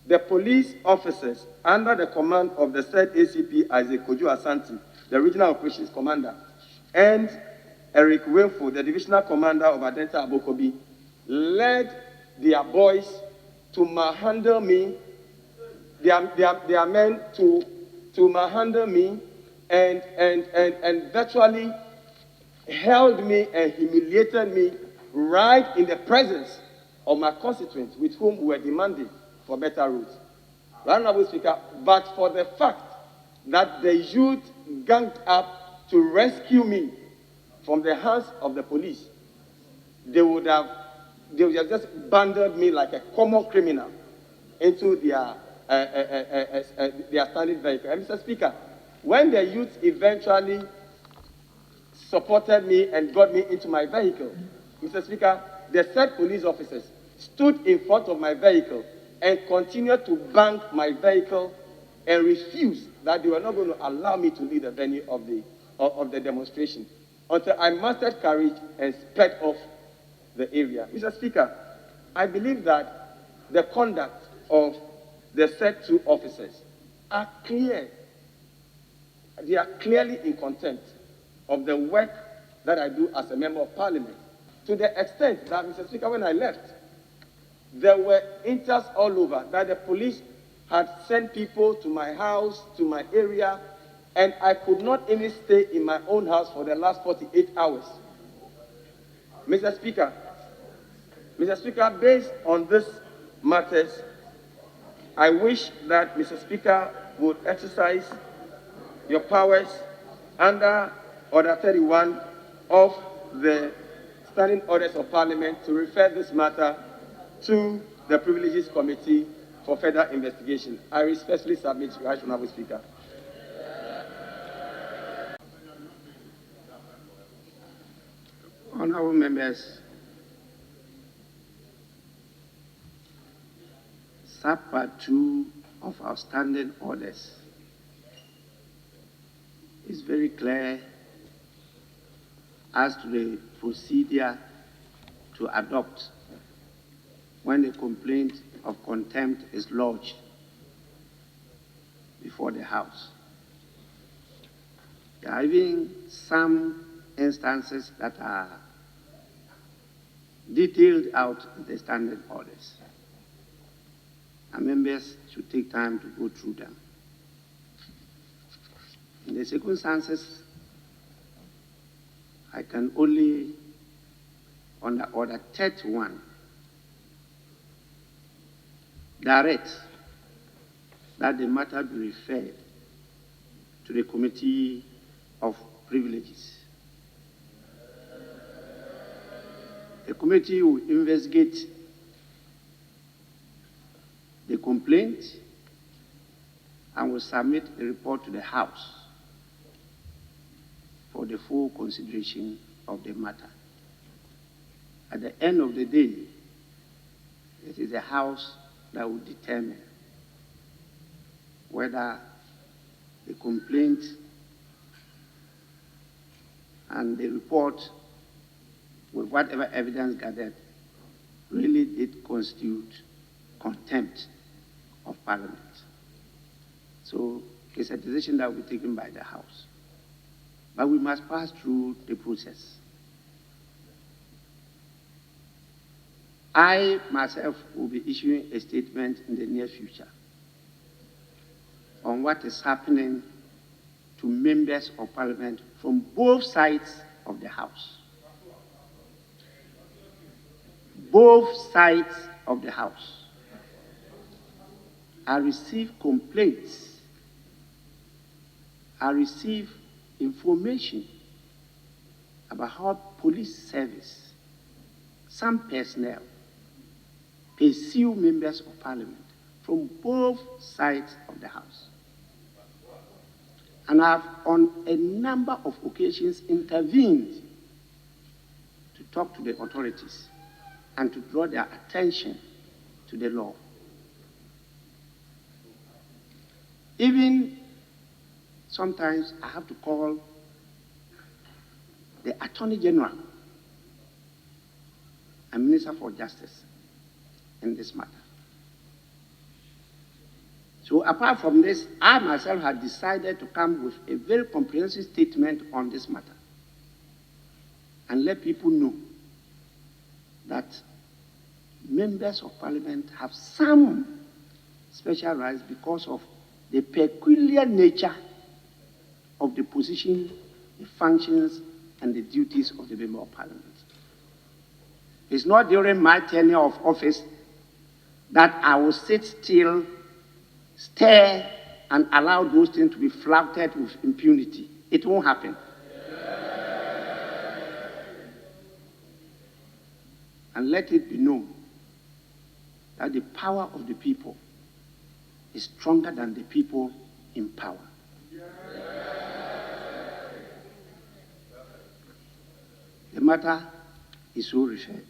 the police officers under the command of the said ACP Isaac Kojo Asante, the Regional Operations Commander, and Eric Wilfo, the Divisional Commander of Adenta Abokobi, led their boys to manhandle me, their men to manhandle me and virtually held me and humiliated me right in the presence of my constituents with whom we were demanding for better roads. Right, Honorable Speaker, but for the fact that the youth ganged up to rescue me from the hands of the police, they would have just bundled me like a common criminal into their standing vehicle. And Mr. Speaker, when the youth eventually supported me and got me into my vehicle, Mr. Speaker, the said police officers stood in front of my vehicle and continued to bang my vehicle and refused that they were not going to allow me to leave the venue of the demonstration until I mustered courage and sped off the area. Mr. Speaker, I believe that the conduct of the said two officers are clear. They are clearly in contempt of the work that I do as a member of parliament, to the extent that, Mr. Speaker, when I left, there were intel all over that the police had sent people to my house, to my area, and I could not even stay in my own house for the last 48 hours. Mr. Speaker, based on these matters, I wish that Mr. Speaker would exercise your powers under Order 31 of the Standing Orders of Parliament to refer this matter to the Privileges Committee for further investigation. I respectfully submit to you, Honorable Speaker. Honorable members, Subpart 2 of our standing orders is very clear as to the procedure to adopt when a complaint of contempt is lodged before the House. There are even some instances that are detailed out in the standing orders, and members should take time to go through them. In the circumstances, I can only, under Order 31, direct that the matter be referred to the Committee of Privileges. The committee will investigate the complaint and will submit a report to the House for the full consideration of the matter. At the end of the day, it is the House that will determine whether the complaint and the report, with whatever evidence gathered, really did constitute contempt of Parliament. So it's a decision that will be taken by the House. But we must pass through the process. I myself will be issuing a statement in the near future on what is happening to members of Parliament from both sides of the House. Both sides of the House. I receive complaints. I receive information about how police service, some personnel, pursue members of Parliament from both sides of the House. And I have on a number of occasions intervened to talk to the authorities and to draw their attention to the law. Even sometimes I have to call the Attorney General and Minister for Justice in this matter. So apart from this, I myself had decided to come with a very comprehensive statement on this matter and let people know that members of parliament have some special rights because of the peculiar nature of the position, the functions, and the duties of the member of parliament. It's not during my tenure of office that I will sit still, stare, and allow those things to be flouted with impunity. It won't happen. And let it be known that the power of the people is stronger than the people in power. The matter is so referred.